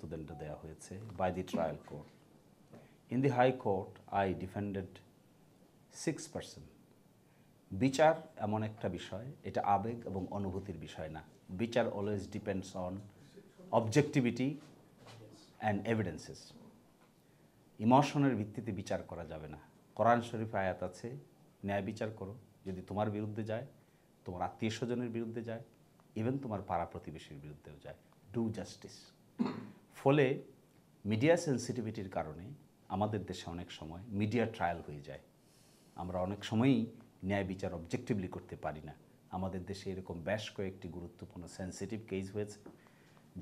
মৃত্যুদণ্ড দেওয়া হয়েছে by the trial court. In the high court I defended 6%। বিচার এমন একটা বিষয়, এটা আবেগ এবং অনুভূতির বিষয় না। বিচার always depends on objectivity and evidences. ইমোশনের ভিত্তিতে বিচার করা যাবে না। কোরআন শরীফে আয়াত আছে, ন্যায় বিচার করো, যদি তোমার বিরুদ্ধে যায়, তোমার আত্মীয় স্বজনের বিরুদ্ধে যায়, ইভেন তোমার পাড়া প্রতিবেশীর বিরুদ্ধেও যায়, ডু জাস্টিস। ফলে মিডিয়া সেন্সিটিভিটির কারণে আমাদের দেশে অনেক সময় মিডিয়া ট্রায়াল হয়ে যায়। আমরা অনেক সময়ই ন্যায় বিচার অবজেক্টিভলি করতে পারি না। আমাদের দেশে এরকম বেশ কয়েকটি গুরুত্বপূর্ণ সেন্সিটিভ কেস হয়েছে,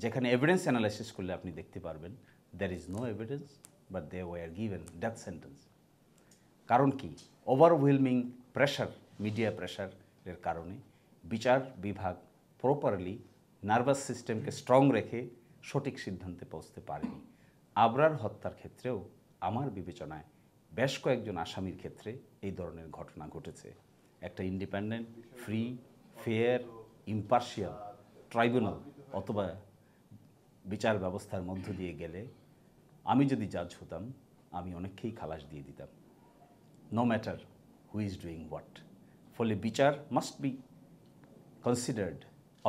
যেখানে এভিডেন্স অ্যানালাইসিস করলে আপনি দেখতে পারবেন there is no evidence but they were given death sentence. কারণ কি? ওভারওয়েলমিং প্রেশার, মিডিয়া প্রেশারের কারণে বিচার বিভাগ প্রপারলি নার্ভাস সিস্টেমকে স্ট্রং রেখে সঠিক সিদ্ধান্তে পৌঁছতে পারেনি। আবরার হত্যার ক্ষেত্রেও আমার বিবেচনায় বেশ কয়েকজন আসামির ক্ষেত্রে এই ধরনের ঘটনা ঘটেছে। একটা independent, free, fair, impartial tribunal অথবা বিচার ব্যবস্থার মধ্য দিয়ে গেলে আমি যদি জাজ হতাম, আমি অনেককেই খালাস দিয়ে দিতাম, no matter who is doing what. ফলে বিচার মাস্ট বি কনসিডার্ড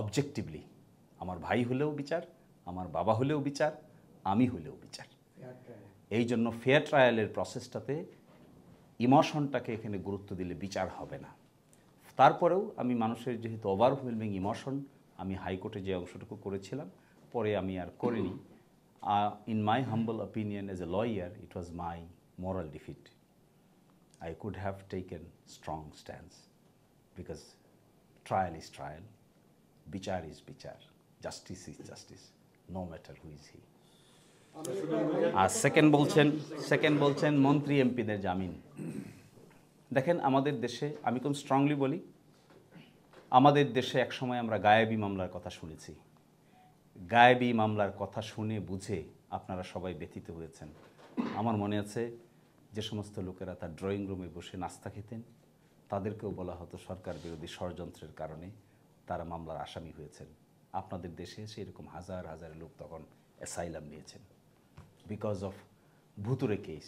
অবজেক্টিভলি। আমার ভাই হলেও বিচার, আমার বাবা হলেও বিচার, আমি হলেও বিচার। এই জন্য ফেয়ার ট্রায়ালের প্রসেসটাতে ইমোশনটাকে এখানে গুরুত্ব দিলে বিচার হবে না। তারপরেও আমি মানুষের যেহেতু ওভারওয়েলমিং ইমোশন, আমি হাইকোর্টে যে অংশটুকু করেছিলাম পরে আমি আর করিনি। In my humble opinion as a lawyer, it was my moral defeat. I could have taken strong stance because trial is trial, bichar is bichar, justice is justice, no matter who is he. আর second বলছেন মন্ত্রী এমপিদের জামিন। দেখেন আমাদের দেশে, আমি খুব স্ট্রংলি বলি, আমাদের দেশে একসময় আমরা গায়েবী মামলার কথা শুনেছি। গায়েবী মামলার কথা শুনে বুঝে আপনারা সবাই ব্যথিত হয়েছেন। আমার মনে আছে যে সমস্ত লোকেরা তার ড্রয়িং রুমে বসে নাস্তা খেতেন, তাদেরকেও বলা হতো সরকার বিরোধী ষড়যন্ত্রের কারণে তারা মামলার আসামি হয়েছেন। আপনাদের দেশে এসে এরকম হাজার হাজার লোক তখন অ্যাসাইলাম নিয়েছেন বিকজ অফ ভুতুরে কেস।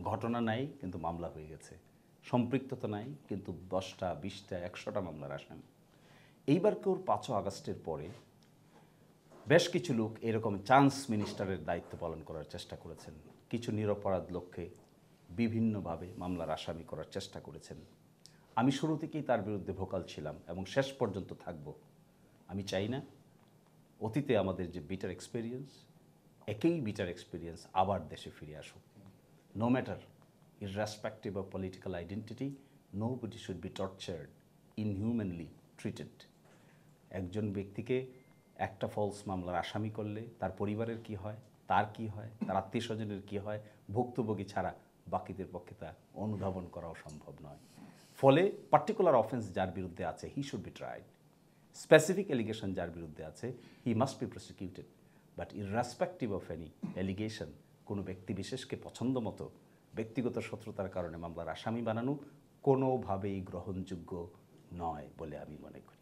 ঘটনা নাই কিন্তু মামলা হয়ে গেছে, সম্পৃক্ততা নাই কিন্তু 10টা 20টা 100টা মামলার আসামি। এইবার কেউ 5 আগস্টের পরে বেশ কিছু লোক এরকম চান্স মিনিস্টারের দায়িত্ব পালন করার চেষ্টা করেছেন। কিছু নিরপরাধ লোককে বিভিন্নভাবে মামলার আসামি করার চেষ্টা করেছেন। আমি শুরু থেকেই তার বিরুদ্ধে ভোকাল ছিলাম এবং শেষ পর্যন্ত থাকব। আমি চাই না অতীতে আমাদের যে বিটার এক্সপিরিয়েন্স, একই বিটার এক্সপিরিয়েন্স আবার দেশে ফিরে আসুক। No matter, irrespective of political identity, nobody should be tortured, inhumanly treated. একজন ব্যক্তিকে একটা ফলস মামলার আসামি করলে তার পরিবারের কি হয়, তার কি হয়, তার আত্মীয় স্বজনের কী হয়, ভুক্তভোগী ছাড়া বাকিদের পক্ষে তা অনুধাবন করাও সম্ভব নয়। ফলে পার্টিকুলার অফেন্স যার বিরুদ্ধে আছে, he should be tried. Specific allegation যার বিরুদ্ধে আছে, he must be prosecuted. But irrespective of any allegation, কোনো ব্যক্তি বিশেষকে পছন্দ মতো ব্যক্তিগত শত্রুতার কারণে মামলার আসামি বানানো কোনোভাবেই গ্রহণযোগ্য নয় বলে আমি মনে করি।